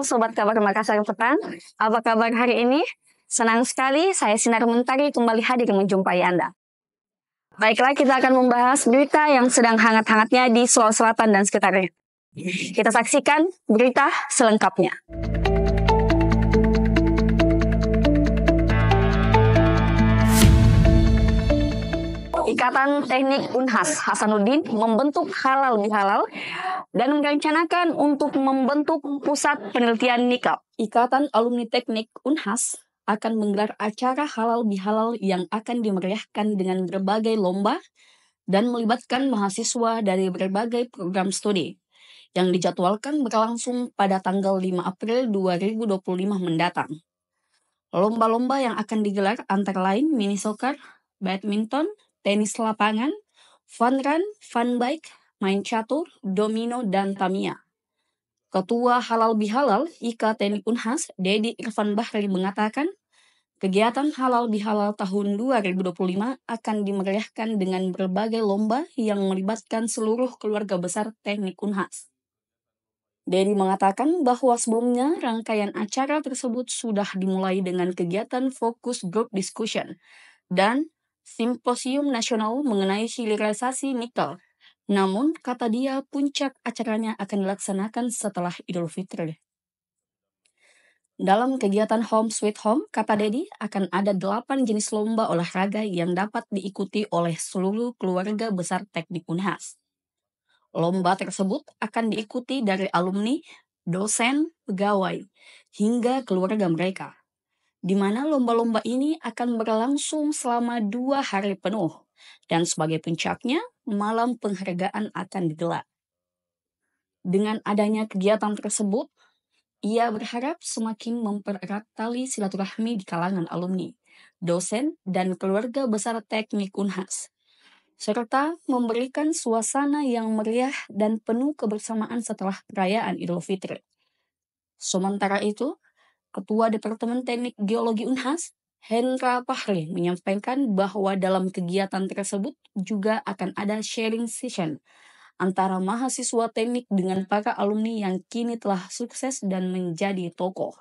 Halo Sobat Kabar Makassar Petang, apa kabar hari ini? Senang sekali saya Sinar Mentari kembali hadir menjumpai Anda. Baiklah, kita akan membahas berita yang sedang hangat-hangatnya di Sulawesi Selatan dan sekitarnya. Kita saksikan berita selengkapnya. Ikatan Teknik Unhas Hasanuddin membentuk halal bihalal dan merencanakan untuk membentuk pusat penelitian nikel. Ikatan Alumni Teknik Unhas akan menggelar acara halal bihalal yang akan dimeriahkan dengan berbagai lomba dan melibatkan mahasiswa dari berbagai program studi yang dijadwalkan berlangsung pada tanggal 5 April 2025 mendatang. Lomba-lomba yang akan digelar antara lain mini soccer, badminton, tenis lapangan, fun run, fun bike, main catur, domino, dan Tamiya. Ketua Halal Bihalal IK Teknik Unhas, Dedi Irfan Bahri mengatakan, kegiatan Halal Bihalal tahun 2025 akan dimeriahkan dengan berbagai lomba yang melibatkan seluruh keluarga besar Teknik Unhas. Dedi mengatakan bahwa sebelumnya rangkaian acara tersebut sudah dimulai dengan kegiatan fokus group discussion dan simposium nasional mengenai hilirisasi nikel. Namun, kata dia, puncak acaranya akan dilaksanakan setelah Idul Fitri. Dalam kegiatan Home Sweet Home, kata Dedi, akan ada 8 jenis lomba olahraga yang dapat diikuti oleh seluruh keluarga besar Teknik Unhas. Lomba tersebut akan diikuti dari alumni, dosen, pegawai, hingga keluarga mereka, di mana lomba-lomba ini akan berlangsung selama 2 hari penuh, dan sebagai puncaknya, malam penghargaan akan digelar. Dengan adanya kegiatan tersebut, ia berharap semakin mempererat tali silaturahmi di kalangan alumni, dosen, dan keluarga besar Teknik Unhas, serta memberikan suasana yang meriah dan penuh kebersamaan setelah perayaan Idul Fitri. Sementara itu, Ketua Departemen Teknik Geologi Unhas, Hendra Pahri, menyampaikan bahwa dalam kegiatan tersebut juga akan ada sharing session antara mahasiswa teknik dengan para alumni yang kini telah sukses dan menjadi tokoh.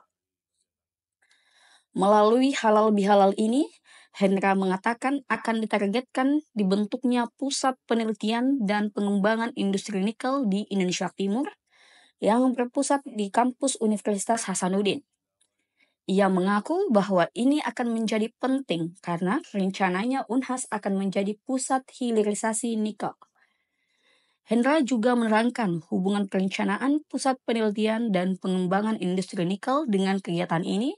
Melalui halal bihalal ini, Hendra mengatakan akan ditargetkan dibentuknya pusat penelitian dan pengembangan industri nikel di Indonesia Timur yang berpusat di kampus Universitas Hasanuddin. Ia mengaku bahwa ini akan menjadi penting karena rencananya Unhas akan menjadi pusat hilirisasi nikel. Hendra juga menerangkan hubungan perencanaan pusat penelitian dan pengembangan industri nikel dengan kegiatan ini,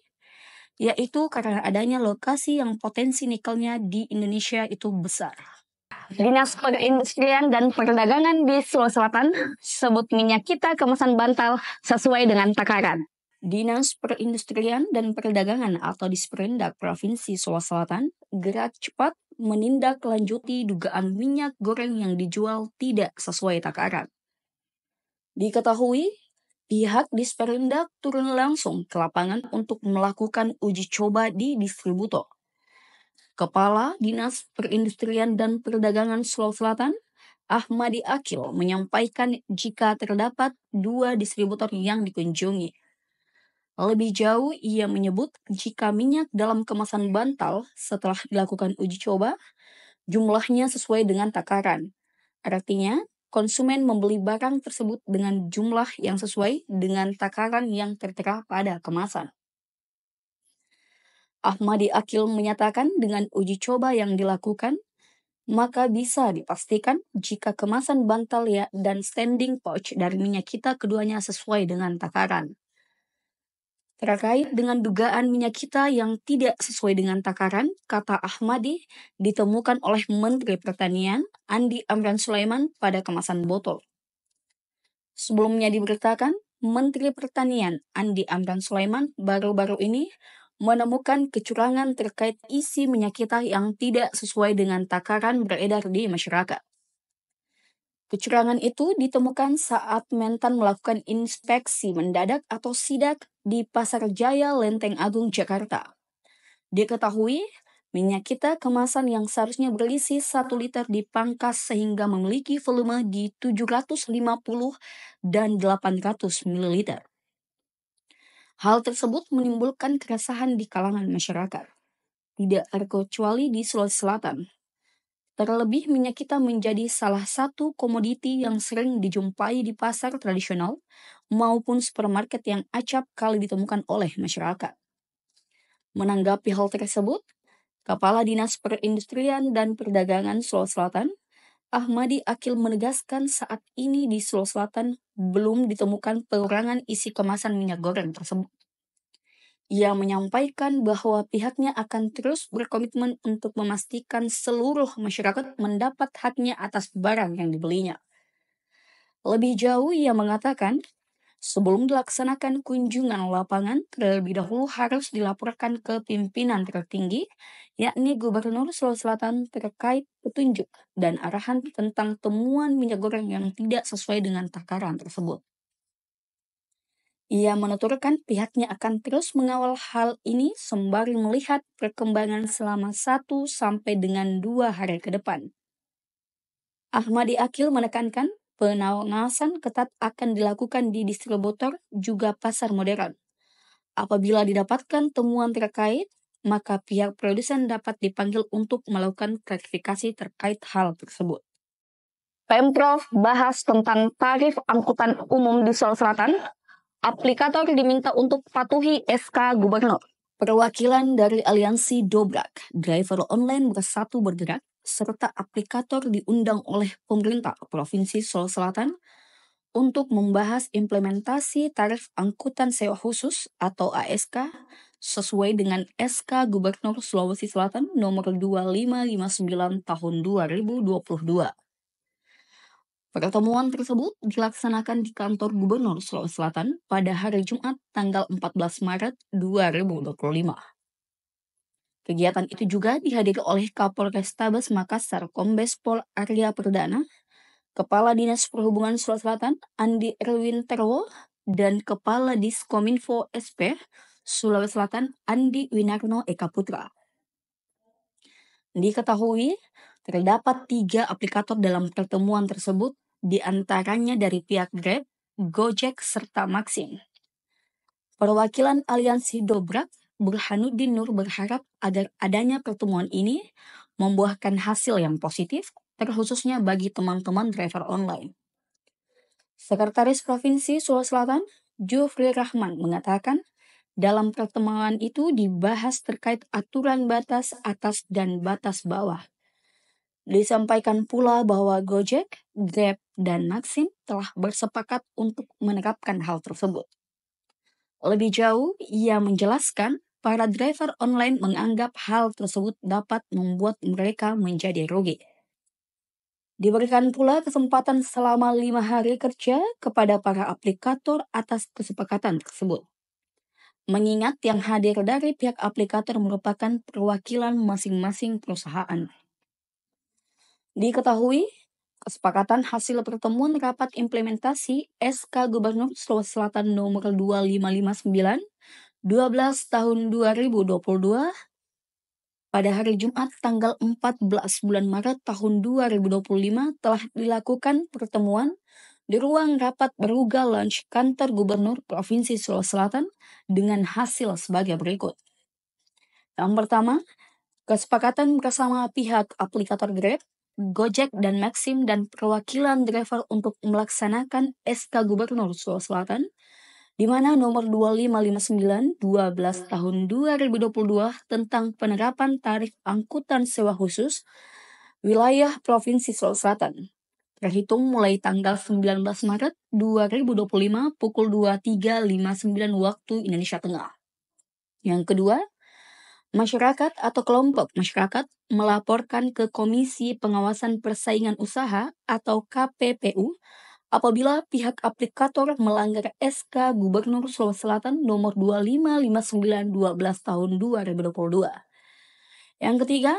yaitu karena adanya lokasi yang potensi nikelnya di Indonesia itu besar. Dinas Perindustrian dan Perdagangan di Sulawesi Selatan sebut minyak kita kemasan bantal sesuai dengan takaran. Dinas Perindustrian dan Perdagangan atau Disperindak Provinsi Sulawesi Selatan gerak cepat menindaklanjuti dugaan minyak goreng yang dijual tidak sesuai takaran. Diketahui, pihak Disperindak turun langsung ke lapangan untuk melakukan uji coba di distributor. Kepala Dinas Perindustrian dan Perdagangan Sulawesi Selatan, Ahmadi Akil, menyampaikan jika terdapat 2 distributor yang dikunjungi. Lebih jauh, ia menyebut jika minyak dalam kemasan bantal setelah dilakukan uji coba, jumlahnya sesuai dengan takaran. Artinya, konsumen membeli barang tersebut dengan jumlah yang sesuai dengan takaran yang tertera pada kemasan. Ahmadi Akil menyatakan dengan uji coba yang dilakukan, maka bisa dipastikan jika kemasan bantal dan standing pouch dari minyak kita keduanya sesuai dengan takaran. Terkait dengan dugaan minyak kita yang tidak sesuai dengan takaran, kata Ahmadi, ditemukan oleh Menteri Pertanian Andi Amran Sulaiman pada kemasan botol. Sebelumnya diberitakan, Menteri Pertanian Andi Amran Sulaiman baru-baru ini menemukan kecurangan terkait isi minyak kita yang tidak sesuai dengan takaran beredar di masyarakat. Kecurangan itu ditemukan saat Mentan melakukan inspeksi mendadak atau sidak di Pasar Jaya Lenteng Agung, Jakarta. Diketahui, minyak kita kemasan yang seharusnya berisi 1 liter dipangkas sehingga memiliki volume di 750 dan 800 ml. Hal tersebut menimbulkan keresahan di kalangan masyarakat, tidak terkecuali di Sulawesi Selatan. Terlebih minyak kita menjadi salah satu komoditi yang sering dijumpai di pasar tradisional maupun supermarket yang acap kali ditemukan oleh masyarakat. Menanggapi hal tersebut, Kepala Dinas Perindustrian dan Perdagangan Sulawesi Selatan, Ahmadi Akil menegaskan saat ini di Sulawesi Selatan belum ditemukan pengurangan isi kemasan minyak goreng tersebut. Ia menyampaikan bahwa pihaknya akan terus berkomitmen untuk memastikan seluruh masyarakat mendapat haknya atas barang yang dibelinya. Lebih jauh, ia mengatakan, sebelum dilaksanakan kunjungan lapangan, terlebih dahulu harus dilaporkan ke pimpinan tertinggi, yakni Gubernur Sulawesi Selatan terkait petunjuk dan arahan tentang temuan minyak goreng yang tidak sesuai dengan takaran tersebut. Ia menuturkan pihaknya akan terus mengawal hal ini sembari melihat perkembangan selama 1 sampai dengan 2 hari ke depan. Ahmadi Akil menekankan pengawasan ketat akan dilakukan di distributor juga pasar modern. Apabila didapatkan temuan terkait, maka pihak produsen dapat dipanggil untuk melakukan klarifikasi terkait hal tersebut. Pemprov bahas tentang tarif angkutan umum di Sulawesi Selatan. Aplikator diminta untuk patuhi SK Gubernur. Perwakilan dari aliansi Dobrak, driver online bersatu bergerak, serta aplikator diundang oleh pemerintah Provinsi Sulawesi Selatan untuk membahas implementasi tarif angkutan sewa khusus atau ASK sesuai dengan SK Gubernur Sulawesi Selatan nomor 2559 tahun 2022. Pertemuan tersebut dilaksanakan di kantor Gubernur Sulawesi Selatan pada hari Jumat tanggal 14 Maret 2025. Kegiatan itu juga dihadiri oleh Kapolrestabes Makassar Kombes Pol Arya Perdana, Kepala Dinas Perhubungan Sulawesi Selatan Andi Erwin Terwo, dan Kepala Diskominfo SP Sulawesi Selatan Andi Winarno Eka Putra. Diketahui, terdapat 3 aplikator dalam pertemuan tersebut, di antaranya dari pihak Grab, Gojek, serta Maxim. Perwakilan aliansi Dobrak, Burhanuddin Nur berharap agar adanya pertemuan ini membuahkan hasil yang positif, terkhususnya bagi teman-teman driver online. Sekretaris Provinsi Sulawesi Selatan, Jufri Rahman, mengatakan, dalam pertemuan itu dibahas terkait aturan batas atas dan batas bawah. Disampaikan pula bahwa Gojek, Grab, dan Maxim telah bersepakat untuk menerapkan hal tersebut. Lebih jauh, ia menjelaskan para driver online menganggap hal tersebut dapat membuat mereka menjadi rugi. Diberikan pula kesempatan selama 5 hari kerja kepada para aplikator atas kesepakatan tersebut. Mengingat yang hadir dari pihak aplikator merupakan perwakilan masing-masing perusahaan. Diketahui, kesepakatan hasil pertemuan rapat implementasi SK Gubernur Sulawesi Selatan nomor 2559 12 tahun 2022 pada hari Jumat tanggal 14 bulan Maret tahun 2025 telah dilakukan pertemuan di ruang rapat Beruga Lounge Kantor Gubernur Provinsi Sulawesi Selatan dengan hasil sebagai berikut. Yang pertama, kesepakatan bersama pihak aplikator Grab, Gojek, dan Maxim dan perwakilan driver untuk melaksanakan SK Gubernur Sulawesi Selatan, di mana nomor 2559 12 tahun 2022 tentang penerapan tarif angkutan sewa khusus wilayah Provinsi Sulawesi Selatan, terhitung mulai tanggal 19 Maret 2025 pukul 23.59 waktu Indonesia Tengah. Yang kedua, masyarakat atau kelompok masyarakat melaporkan ke Komisi Pengawasan Persaingan Usaha atau KPPU apabila pihak aplikator melanggar SK Gubernur Sulawesi Selatan nomor 2559 12 tahun 2022. Yang ketiga,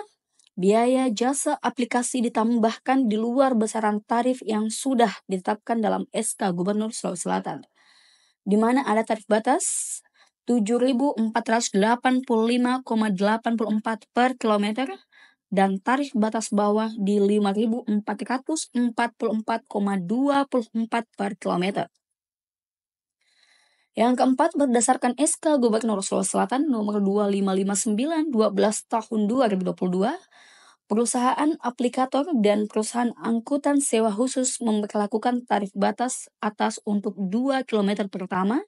biaya jasa aplikasi ditambahkan di luar besaran tarif yang sudah ditetapkan dalam SK Gubernur Sulawesi Selatan, di mana ada tarif batas 7.485,84 per kilometer dan tarif batas bawah di 5.444,24 per kilometer. Yang keempat, berdasarkan SK Gubernur Sulawesi Selatan nomor 2559 12 tahun 2022, perusahaan aplikator dan perusahaan angkutan sewa khusus memberlakukan tarif batas atas untuk 2 km pertama.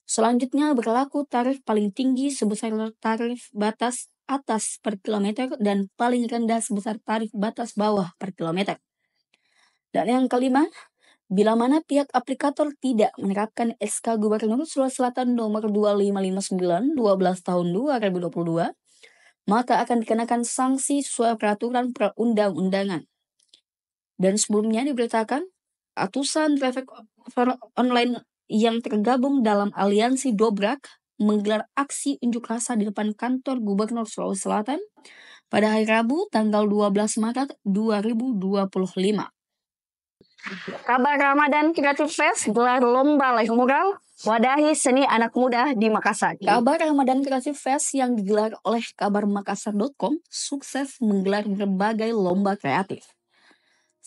Selanjutnya berlaku tarif paling tinggi sebesar tarif batas atas per kilometer dan paling rendah sebesar tarif batas bawah per kilometer. Dan yang kelima, bila mana pihak aplikator tidak menerapkan SK Gubernur Sulawesi Selatan nomor 2559 12 tahun 2022, maka akan dikenakan sanksi sesuai peraturan perundang-undangan. Dan sebelumnya diberitakan, ratusan traffic online yang tergabung dalam aliansi Dobrak menggelar aksi unjuk rasa di depan kantor Gubernur Sulawesi Selatan pada hari Rabu tanggal 12 Maret 2025. Kabar Ramadan Creative Fest gelar lomba live mural wadahi seni anak muda di Makassar. Kabar Ramadan Creative Fest yang digelar oleh kabarmakassar.com sukses menggelar berbagai lomba kreatif.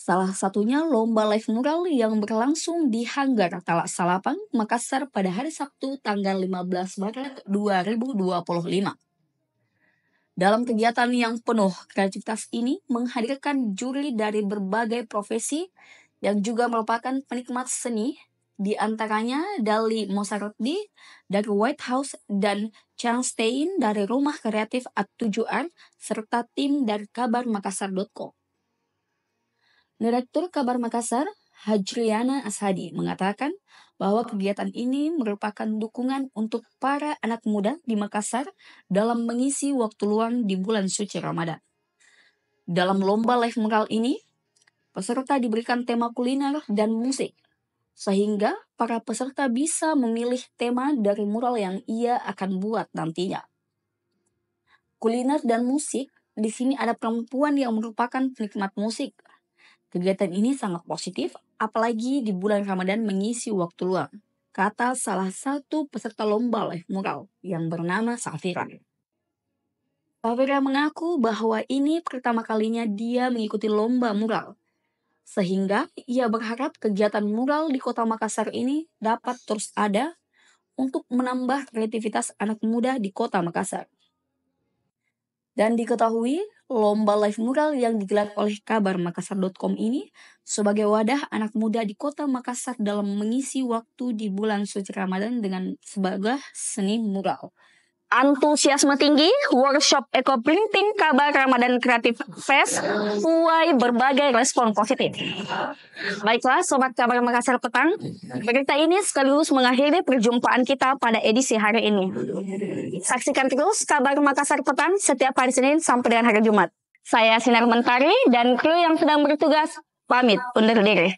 Salah satunya lomba live mural yang berlangsung di Hanggar Talak Salapang, Makassar pada hari Sabtu tanggal 15 Maret 2025. Dalam kegiatan yang penuh kreativitas ini menghadirkan juri dari berbagai profesi yang juga merupakan penikmat seni, di antaranya Dali Mosardi dari White House dan Chang Stein dari Rumah Kreatif A7R serta tim dari kabarmakassar.com. Direktur Kabar Makassar, Hajriana Ashadi, mengatakan bahwa kegiatan ini merupakan dukungan untuk para anak muda di Makassar dalam mengisi waktu luang di bulan suci Ramadan. Dalam lomba live mural ini, peserta diberikan tema kuliner dan musik, sehingga para peserta bisa memilih tema dari mural yang ia akan buat nantinya. Kuliner dan musik, di sini ada perempuan yang merupakan penikmat musik. Kegiatan ini sangat positif, apalagi di bulan Ramadan mengisi waktu luang, kata salah satu peserta lomba live mural yang bernama Safira. Safira mengaku bahwa ini pertama kalinya dia mengikuti lomba mural, sehingga ia berharap kegiatan mural di Kota Makassar ini dapat terus ada untuk menambah kreativitas anak muda di Kota Makassar. Dan diketahui, lomba live mural yang digelar oleh kabarmakassar.com ini sebagai wadah anak muda di Kota Makassar dalam mengisi waktu di bulan suci Ramadan dengan sebagai seni mural. Antusiasme tinggi, workshop Eco Printing Kabar Ramadan Creative Fest tuai berbagai respon positif. Baiklah Sobat Kabar Makassar Petang, berita ini sekaligus mengakhiri perjumpaan kita pada edisi hari ini. Saksikan terus Kabar Makassar Petang setiap hari Senin sampai dengan hari Jumat. Saya Sinar Mentari dan kru yang sedang bertugas pamit undur diri.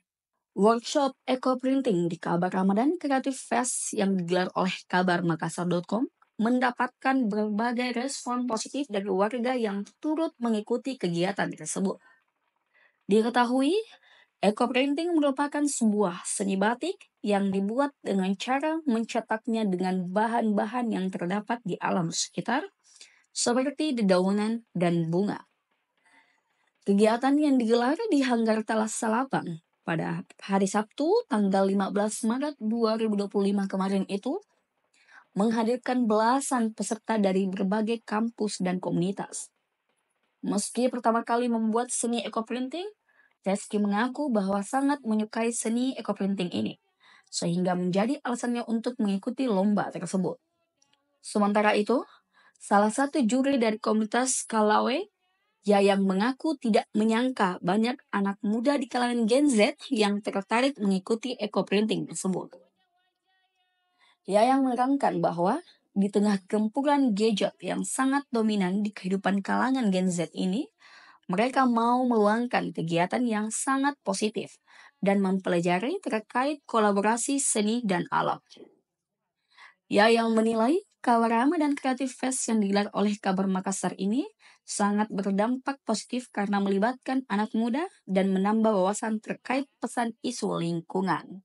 Workshop Eco Printing di Kabar Ramadan Creative Fest yang digelar oleh kabarmakassar.com mendapatkan berbagai respon positif dari warga yang turut mengikuti kegiatan tersebut. Diketahui, Eco Printing merupakan sebuah seni batik yang dibuat dengan cara mencetaknya dengan bahan-bahan yang terdapat di alam sekitar, seperti dedaunan dan bunga. Kegiatan yang digelar di Hanggar Talak Salapang pada hari Sabtu tanggal 15 Maret 2025 kemarin itu menghadirkan belasan peserta dari berbagai kampus dan komunitas. Meski pertama kali membuat seni eco-printing, Reski mengaku bahwa sangat menyukai seni eco-printing ini, sehingga menjadi alasannya untuk mengikuti lomba tersebut. Sementara itu, salah satu juri dari komunitas Kalawe, Yayang mengaku tidak menyangka banyak anak muda di kalangan Gen Z yang tertarik mengikuti eco-printing tersebut. Yayang menerangkan bahwa di tengah gempuran gadget yang sangat dominan di kehidupan kalangan Gen Z ini, mereka mau meluangkan kegiatan yang sangat positif dan mempelajari terkait kolaborasi seni dan alam. Yayang menilai Kabar Ramadan Creative Fest yang digelar oleh Kabar Makassar ini sangat berdampak positif karena melibatkan anak muda dan menambah wawasan terkait pesan isu lingkungan.